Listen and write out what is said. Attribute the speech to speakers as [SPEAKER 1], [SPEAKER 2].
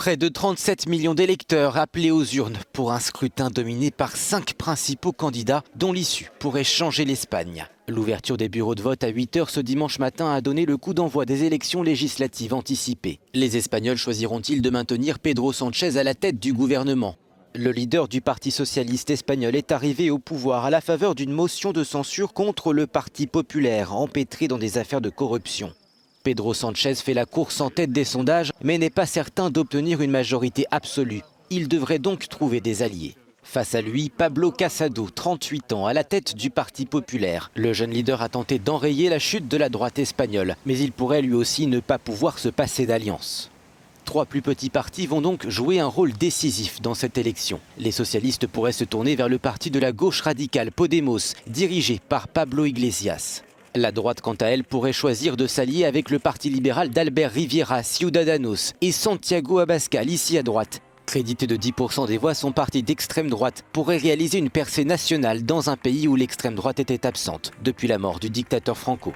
[SPEAKER 1] Près de 37 millions d'électeurs appelés aux urnes pour un scrutin dominé par 5 principaux candidats dont l'issue pourrait changer l'Espagne. L'ouverture des bureaux de vote à 8 h ce dimanche matin a donné le coup d'envoi des élections législatives anticipées. Les Espagnols choisiront-ils de maintenir Pedro Sánchez à la tête du gouvernement ? Le leader du Parti socialiste espagnol est arrivé au pouvoir à la faveur d'une motion de censure contre le Parti populaire, empêtré dans des affaires de corruption. Pedro Sánchez fait la course en tête des sondages, mais n'est pas certain d'obtenir une majorité absolue. Il devrait donc trouver des alliés. Face à lui, Pablo Casado, 38 ans, à la tête du Parti populaire. Le jeune leader a tenté d'enrayer la chute de la droite espagnole, mais il pourrait lui aussi ne pas pouvoir se passer d'alliance. 3 plus petits partis vont donc jouer un rôle décisif dans cette élection. Les socialistes pourraient se tourner vers le parti de la gauche radicale Podemos, dirigé par Pablo Iglesias. La droite, quant à elle, pourrait choisir de s'allier avec le parti libéral d'Albert Rivera, Ciudadanos, et Santiago Abascal, ici à droite. Crédité de 10% des voix, son parti d'extrême droite pourrait réaliser une percée nationale dans un pays où l'extrême droite était absente depuis la mort du dictateur Franco.